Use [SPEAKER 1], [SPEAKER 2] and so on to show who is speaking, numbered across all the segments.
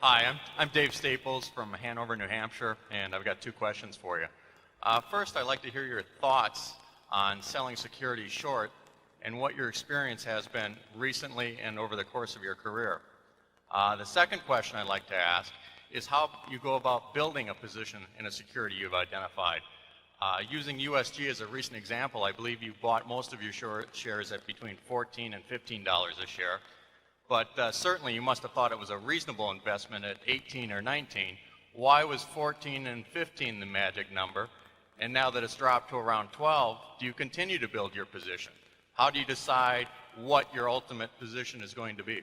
[SPEAKER 1] Hi, I'm Dave Staples from Hanover, New Hampshire, and I've got two questions for you. First, I'd like to hear your thoughts on selling securities short and what your experience has been recently and over the course of your career. The second question I'd like to ask is how you go about building a position in a security you've identified. Using USG as a recent example, I believe you bought most of your shares at between $14 and $15 a share. But certainly you must have thought it was a reasonable investment at 18 or 19. Why was 14 and 15 the magic number? And now that it's dropped to around 12, do you continue to build your position? How do you decide what your ultimate position is going to be?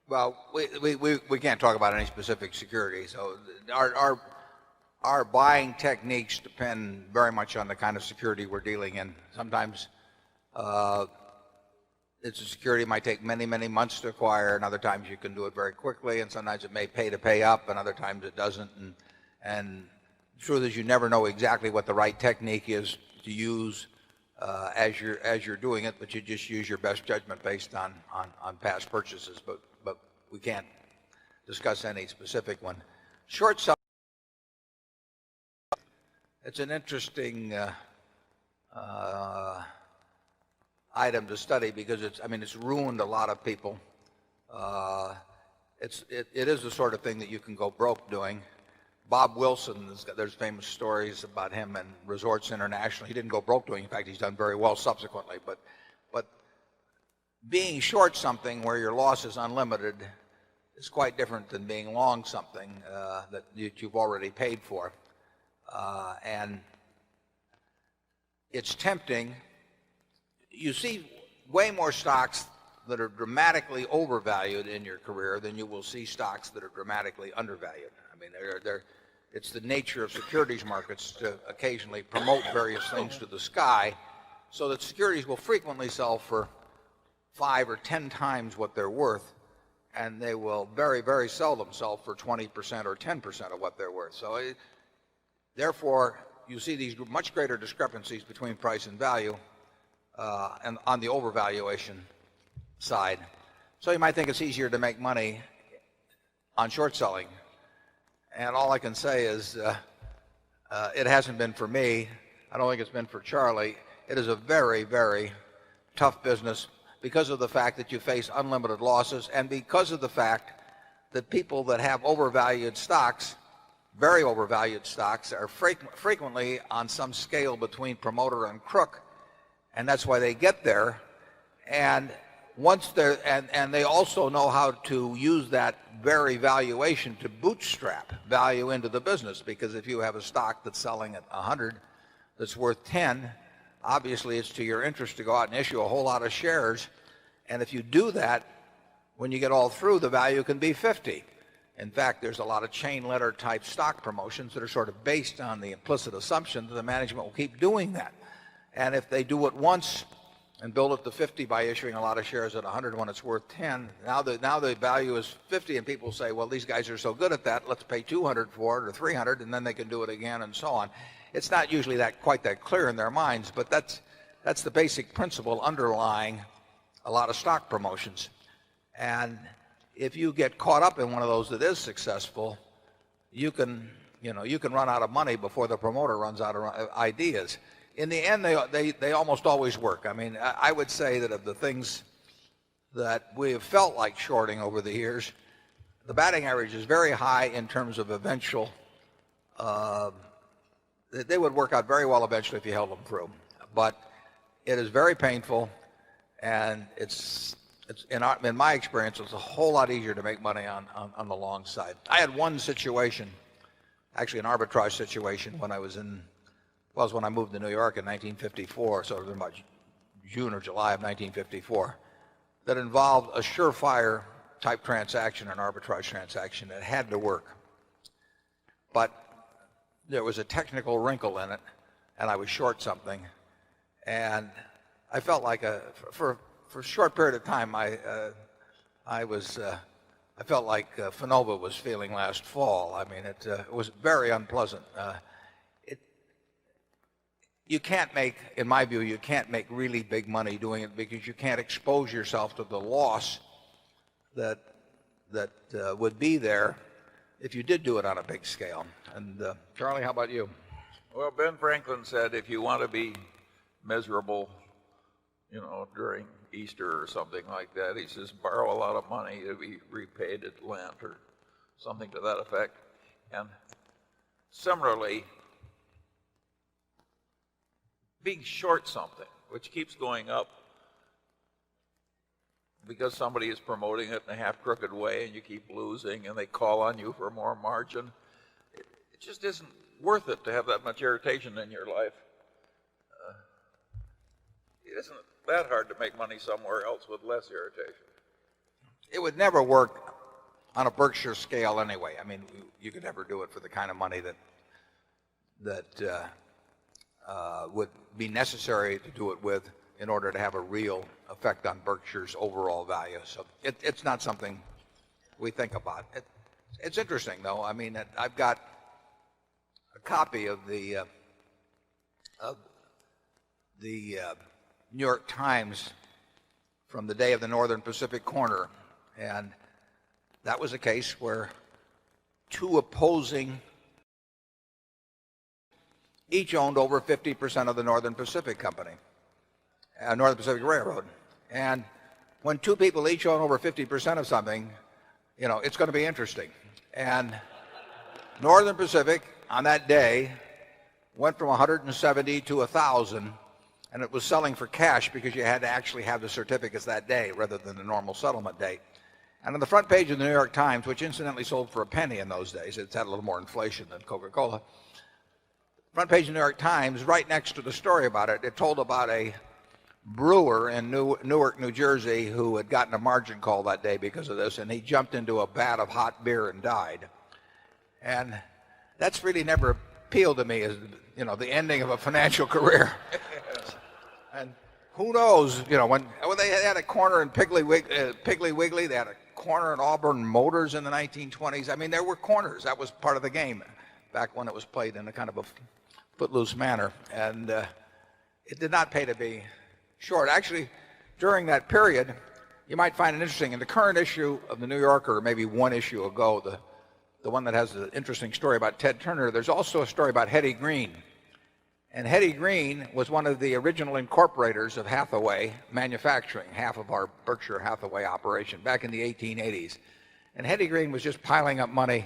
[SPEAKER 2] Well, we can't talk about any specific security. So our buying techniques depend very much on the kind of security we're dealing in. Sometimes it's a security that might take many, many months to acquire, and other times you can do it very quickly, and sometimes it may pay to pay up, and other times it doesn't. And the truth is you never know exactly what the right technique is to use as you're doing it, but you just use your best judgment based on past purchases. But we can't discuss any specific one. Short selling, it's an interesting item to study because it's ruined a lot of people. It is the sort of thing that you can go broke doing. Bob Wilson, there's famous stories about him and Resorts International. He didn't go broke doing. In fact, he's done very well subsequently. But being short something where your loss is unlimited is quite different than being long something that you've already paid for. And it's tempting. You see way more stocks that are dramatically overvalued in your career than you will see stocks that are dramatically undervalued. I mean, it's the nature of securities markets to occasionally promote various things to the sky, so that securities will frequently sell for 5 or 10 times what they're worth, and they will very, very seldom sell for 20% or 10% of what they're worth. So therefore, you see these much greater discrepancies between price and value and on the overvaluation side. So you might think it's easier to make money on short selling. And all I can say is it hasn't been for me. I don't think it's been for Charlie. It is a very, very tough business because of the fact that you face unlimited losses and because of the fact that people that have overvalued stocks, very overvalued stocks, are frequently on some scale between promoter and crook. And that's why they get there. And once they're and they also know how to use that very valuation to bootstrap value into the business, because if you have a stock that's selling at 100 that's worth 10, obviously it's to your interest to go out and issue a whole lot of shares. And if you do that, when you get all through, the value can be 50. In fact, there's a lot of chain letter type stock promotions that are sort of based on the implicit assumption that the management will keep doing that. And if they do it once and build it to 50 by issuing a lot of shares at 100 when it's worth 10, now the value is 50, and people say, well, these guys are so good at that, let's pay 200 for it or 300, and then they can do it again and so on. It's not usually quite that clear in their minds, but that's the basic principle underlying a lot of stock promotions. And if you get caught up in one of those that is successful, you can run out of money before the promoter runs out of ideas. In the end, they almost always work. I mean, I would say that of the things that we have felt like shorting over the years, the batting average is very high in terms of eventual. They would work out very well eventually if you held them through. But it is very painful, and it's in my experience, it's a whole lot easier to make money on the long side. I had one situation, actually an arbitrage situation, when I was when I moved to New York in 1954, so it was about June or July of 1954, that involved a surefire type transaction, an arbitrage transaction. It had to work. But there was a technical wrinkle in it, and I was short something. And I felt like for a short period of time, I felt like Fanova was feeling last fall. I mean, it was very unpleasant. You can't make, in my view, you can't make really big money doing it because you can't expose yourself to the loss that that would be there if you did do it on a big scale. And Charlie, how about you?
[SPEAKER 3] Well, Ben Franklin said if you want to be miserable, during Easter or something like that, he says borrow a lot of money to be repaid at Lent or something to that effect. And similarly, being short something, which keeps going up because somebody is promoting it in a half-crooked way and you keep losing and they call on you for more margin, it just isn't worth it to have that much irritation in your life. It isn't that hard to make money somewhere else with less irritation.
[SPEAKER 2] It would never work on a Berkshire scale anyway. I mean, you could never do it for the kind of money that would be necessary to do it with in order to have a real effect on Berkshire's overall value. So it's not something we think about. It's interesting, though. I mean, I've got a copy of the New York Times from the day of the Northern Pacific corner, and that was a case where two opposing each owned over 50% of the Northern Pacific Company, Northern Pacific Railroad. And when two people each own over 50% of something, it's going to be interesting. And Northern Pacific on that day went from 170 to 1,000, and it was selling for cash because you had to actually have the certificates that day rather than the normal settlement date. And on the front page of the New York Times, which incidentally sold for a penny in those days, it's had a little more inflation than Coca-Cola, front page of the New York Times, right next to the story about it, it told about a brewer in Newark, New Jersey, who had gotten a margin call that day because of this, and he jumped into a vat of hot beer and died. And that's really never appealed to me as, the ending of a financial career. And who knows, when they had a corner in Piggly Wiggly, they had a corner in Auburn Motors in the 1920s. I mean, there were corners. That was part of the game back when it was played in a kind of a footloose manner. And it did not pay to be short. Actually, during that period, you might find it interesting. In the current issue of the New Yorker, maybe one issue ago, the one that has the interesting story about Ted Turner, there's also a story about Hetty Green. And Hetty Green was one of the original incorporators of Hathaway Manufacturing, half of our Berkshire Hathaway operation, back in the 1880s. And Hetty Green was just piling up money.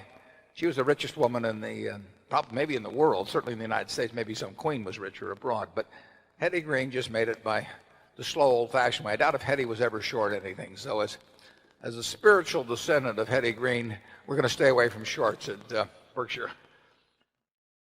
[SPEAKER 2] She was the richest woman in the, probably maybe in the world, certainly in the United States. Maybe some queen was richer abroad. But Hetty Green just made it by the slow, old-fashioned way. I doubt if Hetty was ever short anything. So as a spiritual descendant of Hetty Green, we're going to stay away from shorts at Berkshire.